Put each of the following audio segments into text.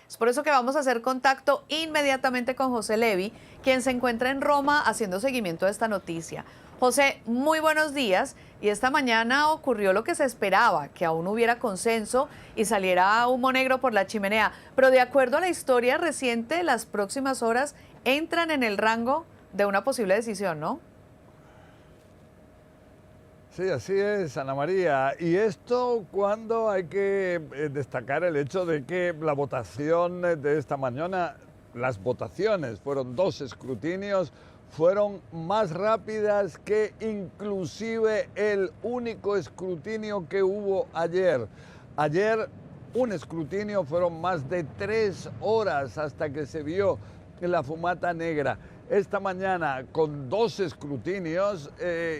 Es por eso que vamos a hacer contacto inmediatamente con José Levi, quien se encuentra en Roma haciendo seguimiento de esta noticia. José, muy buenos días. Y esta mañana ocurrió lo que se esperaba, que aún hubiera consenso y saliera humo negro por la chimenea. Pero de acuerdo a la historia reciente, las próximas horas entran en el rango de una posible decisión, ¿no? Sí, así es, Ana María. Y esto cuando hay que destacar el hecho de que la votación de esta mañana, las votaciones fueron 2 escrutinios, fueron más rápidas que inclusive el único escrutinio que hubo ayer. Ayer un escrutinio fueron más de 3 horas hasta que se vio la fumata negra. Esta mañana con 2 escrutinios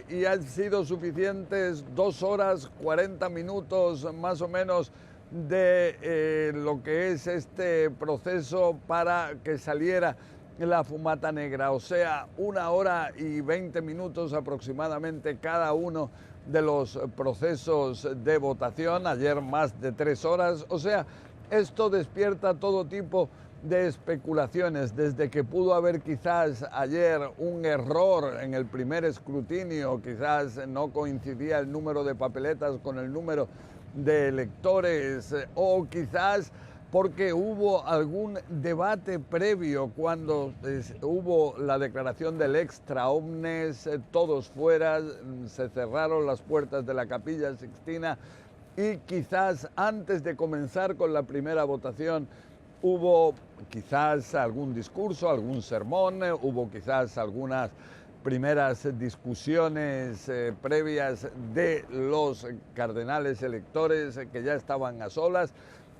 y han sido suficientes 2 horas 40 minutos más o menos de lo que es este proceso para que saliera la fumata negra, o sea, 1 hora y 20 minutos aproximadamente cada uno de los procesos de votación, ayer más de 3 horas, o sea, esto despierta todo tipo de especulaciones, desde que pudo haber quizás ayer un error en el primer escrutinio, quizás no coincidía el número de papeletas con el número de electores, o quizás porque hubo algún debate previo cuando hubo la declaración del extra omnes, todos fuera, se cerraron las puertas de la Capilla Sixtina y quizás antes de comenzar con la primera votación hubo quizás algún discurso, algún sermón, hubo quizás algunas primeras discusiones previas de los cardenales electores que ya estaban a solas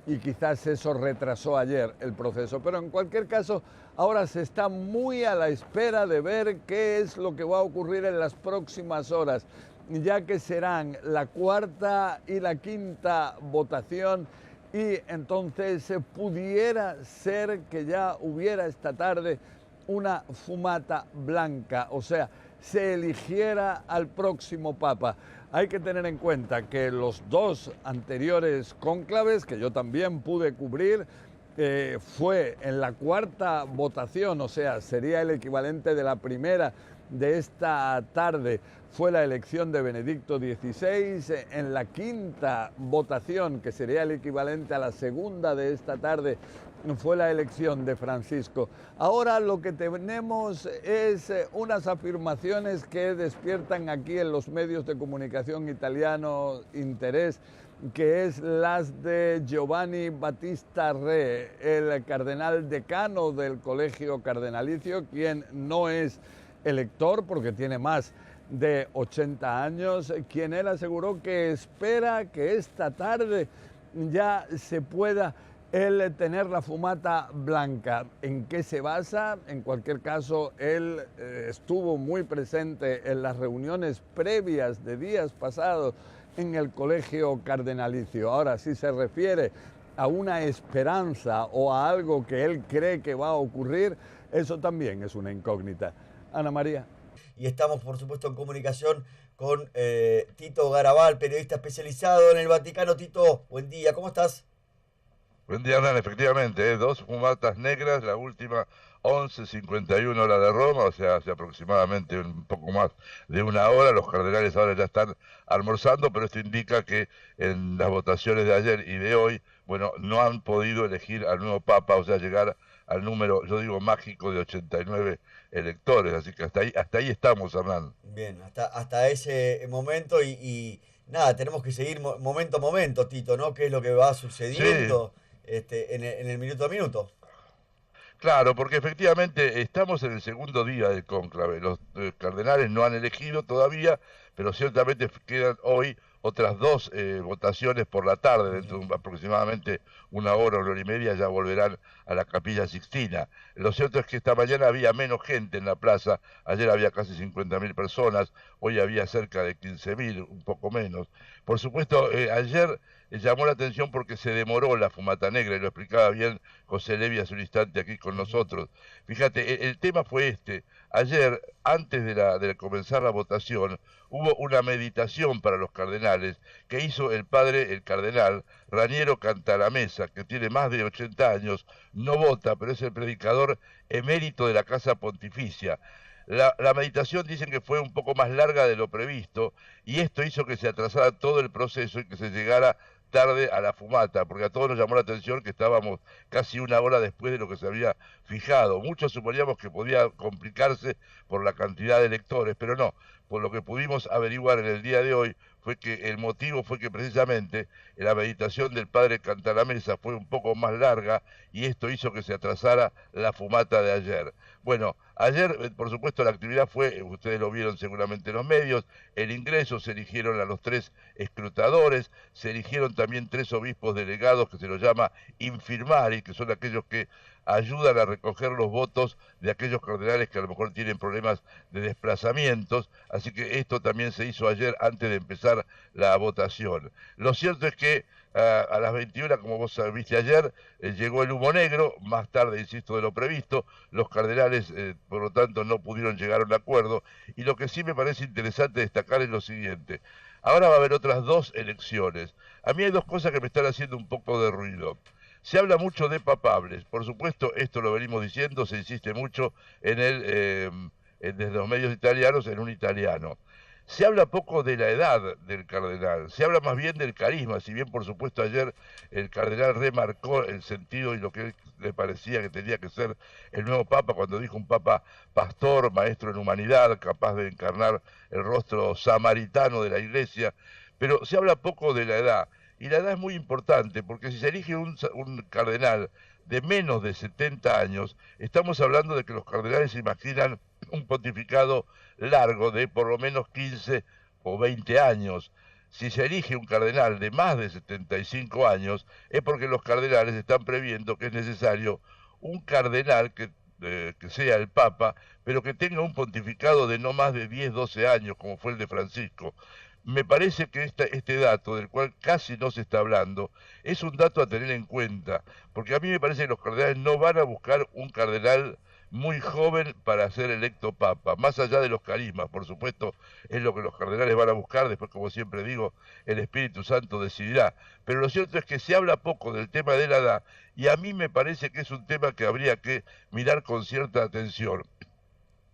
y quizás eso retrasó ayer el proceso. Pero en cualquier caso, ahora se está muy a la espera de ver qué es lo que va a ocurrir en las próximas horas, ya que serán la cuarta y la quinta votación y entonces pudiera ser que ya hubiera esta tarde una fumata blanca, o sea, se eligiera al próximo papa. Hay que tener en cuenta que los 2 anteriores cónclaves, que yo también pude cubrir, fue en la cuarta votación, o sea, sería el equivalente de la primera de esta tarde, fue la elección de Benedicto XVI, en la quinta votación, que sería el equivalente a la segunda de esta tarde, fue la elección de Francisco. Ahora lo que tenemos es unas afirmaciones que despiertan aquí en los medios de comunicación italianos interés, que es las de Giovanni Battista Re, el cardenal decano del Colegio Cardenalicio, quien no es elector porque tiene más de 80 años, quien él aseguró que espera que esta tarde ya se pueda él tener la fumata blanca. ¿En qué se basa? En cualquier caso, él estuvo muy presente en las reuniones previas de días pasados en el Colegio Cardenalicio. Ahora, si se refiere a una esperanza o a algo que él cree que va a ocurrir, eso también es una incógnita. Ana María. Y estamos, por supuesto, en comunicación con Tito Garabal, periodista especializado en el Vaticano. Tito, buen día, ¿cómo estás? Buen día, Hernán. Efectivamente, 2 fumatas negras, la última 11:51 hora de Roma, o sea, hace aproximadamente un poco más de 1 hora. Los cardenales ahora ya están almorzando, pero esto indica que en las votaciones de ayer y de hoy, bueno, no han podido elegir al nuevo papa, o sea, llegar al número, yo digo, mágico de 89 electores. Así que hasta ahí estamos, Hernán. Bien, hasta ese momento nada, tenemos que seguir momento a momento, Tito, ¿no? ¿Qué es lo que va Sí. sucediendo en el minuto a minuto? Claro, porque efectivamente estamos en el segundo día del cónclave. Los cardenales no han elegido todavía, pero ciertamente quedan hoy otras 2 votaciones por la tarde. Dentro de aproximadamente 1 hora y media ya volverán a la Capilla Sixtina. Lo cierto es que esta mañana había menos gente en la plaza. Ayer había casi 50.000 personas, hoy había cerca de 15.000, un poco menos. Por supuesto, ayer llamó la atención porque se demoró la fumata negra, y lo explicaba bien José Levi hace un instante aquí con nosotros. Fíjate, el tema fue este. Ayer, antes de comenzar la votación, hubo una meditación para los cardenales que hizo el padre, el cardenal Raniero Cantalamessa, que tiene más de 80 años, no vota, pero es el predicador emérito de la Casa Pontificia. La meditación dicen que fue un poco más larga de lo previsto y esto hizo que se atrasara todo el proceso y que se llegara tarde a la fumata, porque a todos nos llamó la atención que estábamos casi una hora después de lo que se había fijado. Muchos suponíamos que podía complicarse por la cantidad de electores, pero no. Por lo que pudimos averiguar en el día de hoy fue que el motivo fue que precisamente la meditación del padre Cantalamessa fue un poco más larga y esto hizo que se atrasara la fumata de ayer. Bueno, ayer, por supuesto, la actividad fue, ustedes lo vieron seguramente en los medios, el ingreso, se eligieron a los 3 escrutadores, se eligieron también 3 obispos delegados que se los llama infirmari, que son aquellos que ayudan a recoger los votos de aquellos cardenales que a lo mejor tienen problemas de desplazamientos, así que esto también se hizo ayer antes de empezar la votación. Lo cierto es que a las 21, como vos viste ayer, llegó el humo negro, más tarde, insisto, de lo previsto, los cardenales, por lo tanto, no pudieron llegar a un acuerdo, y lo que sí me parece interesante destacar es lo siguiente. Ahora va a haber otras 2 elecciones. A mí hay 2 cosas que me están haciendo un poco de ruido. Se habla mucho de papables, por supuesto, esto lo venimos diciendo, se insiste mucho desde los medios italianos en un italiano. Se habla poco de la edad del cardenal, se habla más bien del carisma, si bien por supuesto ayer el cardenal remarcó el sentido y lo que le parecía que tenía que ser el nuevo papa cuando dijo un papa pastor, maestro en humanidad, capaz de encarnar el rostro samaritano de la iglesia, pero se habla poco de la edad. Y la edad es muy importante, porque si se elige un cardenal de menos de 70 años, estamos hablando de que los cardenales se imaginan un pontificado largo de por lo menos 15 o 20 años. Si se elige un cardenal de más de 75 años, es porque los cardenales están previendo que es necesario un cardenal que sea el Papa, pero que tenga un pontificado de no más de 10, 12 años, como fue el de Francisco. Me parece que este dato, del cual casi no se está hablando, es un dato a tener en cuenta, porque a mí me parece que los cardenales no van a buscar un cardenal muy joven para ser electo papa, más allá de los carismas, por supuesto, es lo que los cardenales van a buscar, después, como siempre digo, el Espíritu Santo decidirá. Pero lo cierto es que se habla poco del tema de la edad, y a mí me parece que es un tema que habría que mirar con cierta atención.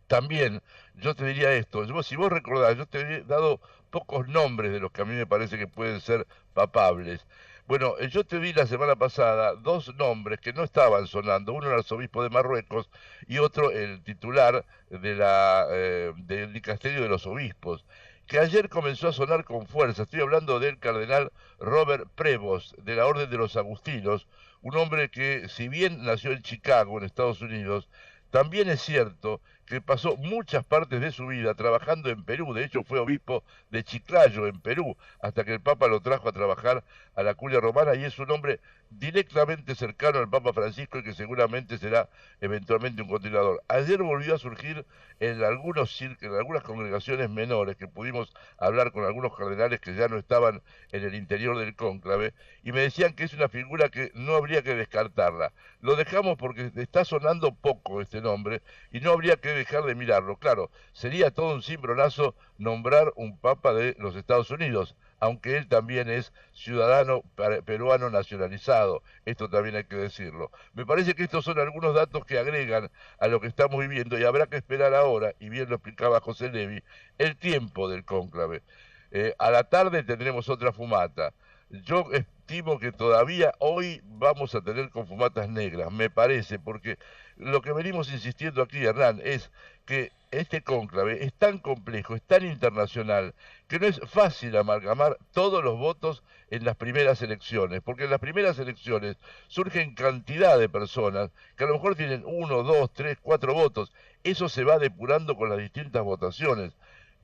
También, yo te diría esto, si vos recordás, yo te he dado pocos nombres de los que a mí me parece que pueden ser papables. Bueno, yo te di la semana pasada 2 nombres que no estaban sonando, uno el arzobispo de Marruecos y otro el titular del dicasterio de los obispos, que ayer comenzó a sonar con fuerza. Estoy hablando del cardenal Robert Prevost, de la Orden de los Agustinos, un hombre que, si bien nació en Chicago, en Estados Unidos, también es cierto que pasó muchas partes de su vida trabajando en Perú. De hecho, fue obispo de Chiclayo, en Perú, hasta que el Papa lo trajo a trabajar a la Curia Romana, y es un hombre directamente cercano al Papa Francisco y que seguramente será eventualmente un continuador. Ayer volvió a surgir en algunas congregaciones menores, que pudimos hablar con algunos cardenales que ya no estaban en el interior del cónclave, y me decían que es una figura que no habría que descartarla. Lo dejamos porque está sonando poco este nombre, y no habría que dejar de mirarlo. Claro, sería todo un cimbronazo nombrar un papa de los Estados Unidos, aunque él también es ciudadano peruano nacionalizado, esto también hay que decirlo. Me parece que estos son algunos datos que agregan a lo que estamos viviendo, y habrá que esperar ahora, y bien lo explicaba José Levi, el tiempo del cónclave. A la tarde tendremos otra fumata. Yo estimo que todavía hoy vamos a tener con fumatas negras, me parece, porque lo que venimos insistiendo aquí, Hernán, es que este cónclave es tan complejo, es tan internacional, que no es fácil amalgamar todos los votos en las primeras elecciones, porque en las primeras elecciones surgen cantidad de personas que a lo mejor tienen 1, 2, 3, 4 votos. Eso se va depurando con las distintas votaciones.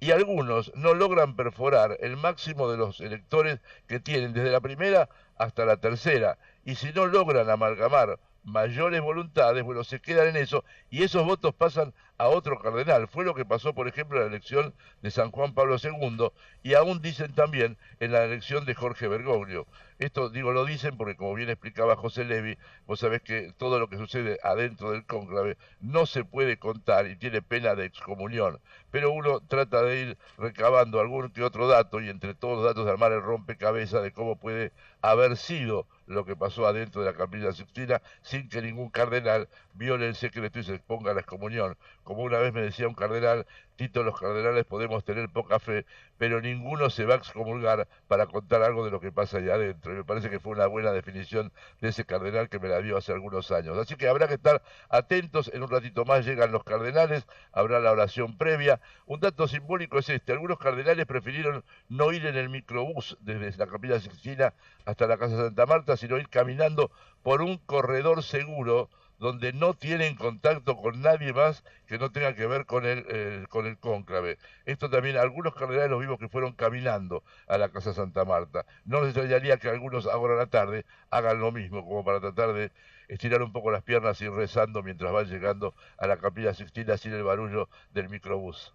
Y algunos no logran perforar el máximo de los electores que tienen desde la primera hasta la tercera. Y si no logran amalgamar mayores voluntades, bueno, se quedan en eso, y esos votos pasan a otro cardenal. Fue lo que pasó, por ejemplo, en la elección de San Juan Pablo II y aún dicen también en la elección de Jorge Bergoglio. Esto, digo, lo dicen porque, como bien explicaba José Levi, vos sabés que todo lo que sucede adentro del cónclave no se puede contar y tiene pena de excomunión. Pero uno trata de ir recabando algún que otro dato y entre todos los datos de armar el rompecabezas de cómo puede haber sido lo que pasó adentro de la Capilla Sixtina sin que ningún cardenal viole el secreto y se exponga a la excomunión. Como una vez me decía un cardenal, Tito, los cardenales podemos tener poca fe, pero ninguno se va a excomulgar para contar algo de lo que pasa allá adentro. Y me parece que fue una buena definición de ese cardenal que me la dio hace algunos años. Así que habrá que estar atentos, en un ratito más llegan los cardenales, habrá la oración previa. Un dato simbólico es este, algunos cardenales prefirieron no ir en el microbús desde la Capilla Sixtina hasta la Casa Santa Marta, sino ir caminando por un corredor seguro donde no tienen contacto con nadie más que no tenga que ver con el cónclave. Esto también, algunos cardenales los vimos que fueron caminando a la Casa Santa Marta. No les extrañaría que algunos ahora a la tarde hagan lo mismo, como para tratar de estirar un poco las piernas y ir rezando mientras van llegando a la Capilla Sixtina sin el barullo del microbús.